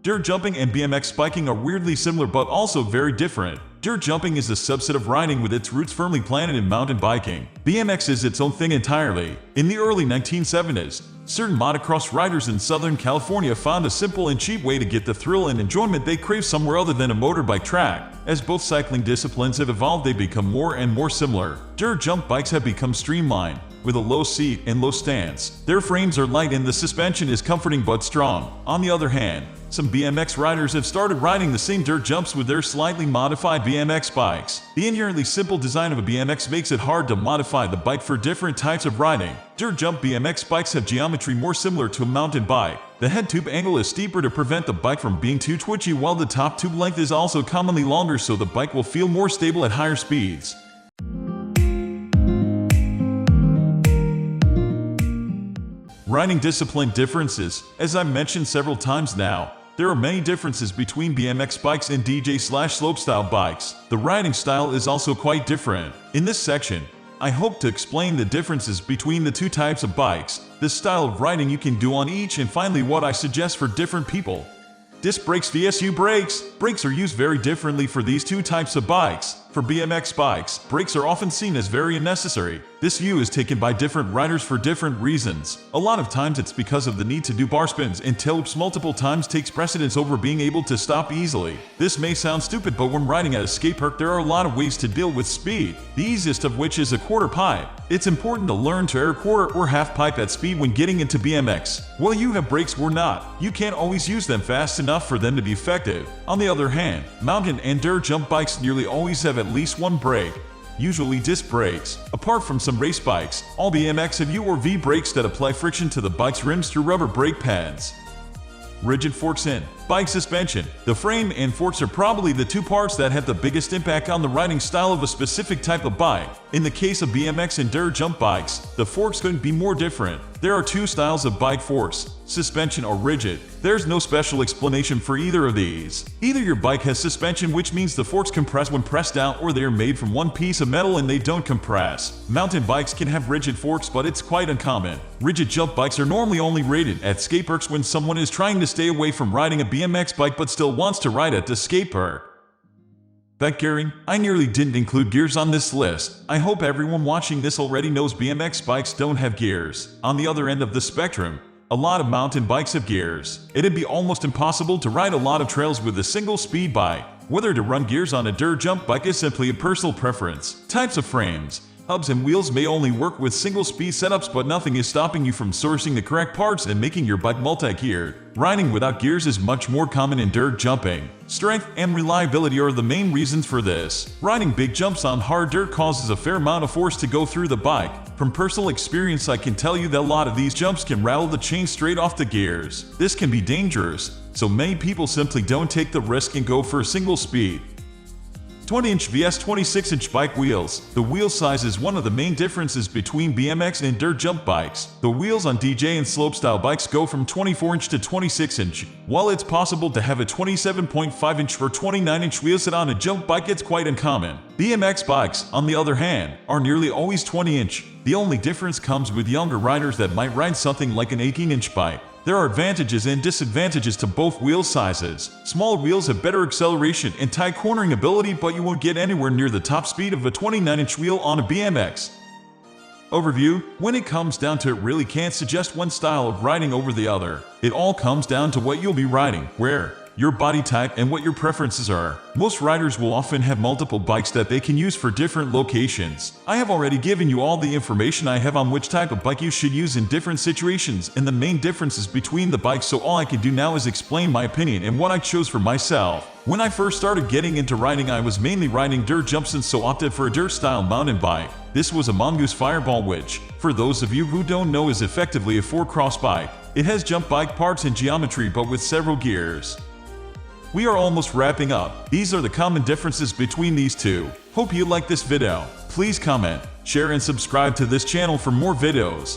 Dirt jumping and BMX biking are weirdly similar but also very different. Dirt jumping is a subset of riding with its roots firmly planted in mountain biking. BMX is its own thing entirely. In the early 1970s, certain motocross riders in Southern California found a simple and cheap way to get the thrill and enjoyment they crave somewhere other than a motorbike track. As both cycling disciplines have evolved, they become more and more similar. Dirt jump bikes have become streamlined, with a low seat and low stance. Their frames are light and the suspension is comforting but strong. On the other hand, some BMX riders have started riding the same dirt jumps with their slightly modified BMX bikes. The inherently simple design of a BMX makes it hard to modify the bike for different types of riding. Dirt jump BMX bikes have geometry more similar to a mountain bike. The head tube angle is steeper to prevent the bike from being too twitchy, while the top tube length is also commonly longer so the bike will feel more stable at higher speeds. Riding discipline differences. As I've mentioned several times now, there are many differences between BMX bikes and DJ/slopestyle bikes. The riding style is also quite different. In this section, I hope to explain the differences between the two types of bikes, the style of riding you can do on each, and finally what I suggest for different people. Disc brakes vs U brakes. Brakes are used very differently for these two types of bikes. For BMX bikes, brakes are often seen as very unnecessary. This view is taken by different riders for different reasons. A lot of times it's because of the need to do bar spins and tail whips multiple times takes precedence over being able to stop easily. This may sound stupid, but when riding at a skate park there are a lot of ways to deal with speed, the easiest of which is a quarter pipe. It's important to learn to air quarter or half pipe at speed when getting into BMX. While you have brakes or not, you can't always use them fast enough for them to be effective. On the other hand, mountain and dirt jump bikes nearly always have at least one brake, usually disc brakes. Apart from some race bikes, all BMX have U or V brakes that apply friction to the bike's rims through rubber brake pads. Rigid forks in bike suspension. The frame and forks are probably the two parts that have the biggest impact on the riding style of a specific type of bike. In the case of BMX and dirt jump bikes, the forks couldn't be more different. There are two styles of bike forks, suspension or rigid. There's no special explanation for either of these. Either your bike has suspension, which means the forks compress when pressed down, or they are made from one piece of metal and they don't compress. Mountain bikes can have rigid forks, but it's quite uncommon. Rigid jump bikes are normally only rated at skate parks when someone is trying to stay away from riding a BMX bike but still wants to ride at the skate park. Bike gearing. I nearly didn't include gears on this list. I hope everyone watching this already knows BMX bikes don't have gears. On the other end of the spectrum, a lot of mountain bikes have gears. It'd be almost impossible to ride a lot of trails with a single speed bike. Whether to run gears on a dirt jump bike is simply a personal preference. Types of frames. Hubs and wheels may only work with single-speed setups, but nothing is stopping you from sourcing the correct parts and making your bike multi-geared. Riding without gears is much more common in dirt jumping. Strength and reliability are the main reasons for this. Riding big jumps on hard dirt causes a fair amount of force to go through the bike. From personal experience, I can tell you that a lot of these jumps can rattle the chain straight off the gears. This can be dangerous, so many people simply don't take the risk and go for a single speed. 20-inch vs 26-inch bike wheels. The wheel size is one of the main differences between BMX and dirt jump bikes. The wheels on DJ and slopestyle bikes go from 24-inch to 26-inch. While it's possible to have a 27.5-inch or 29-inch wheel set on a jump bike, it's quite uncommon. BMX bikes, on the other hand, are nearly always 20-inch. The only difference comes with younger riders that might ride something like an 18-inch bike. There are advantages and disadvantages to both wheel sizes. Small wheels have better acceleration and tight cornering ability, but you won't get anywhere near the top speed of a 29-inch wheel on a BMX. Overview. When it comes down to it, really can't suggest one style of riding over the other. It all comes down to what you'll be riding, where, your body type, and what your preferences are. Most riders will often have multiple bikes that they can use for different locations. I have already given you all the information I have on which type of bike you should use in different situations and the main differences between the bikes, so all I can do now is explain my opinion and what I chose for myself. When I first started getting into riding, I was mainly riding dirt jumps and so opted for a dirt-style mountain bike. This was a Mongoose Fireball, which, for those of you who don't know, is effectively a four-cross bike. It has jump bike parts and geometry but with several gears. We are almost wrapping up. These are the common differences between these two. Hope you like this video. Please comment, share and subscribe to this channel for more videos.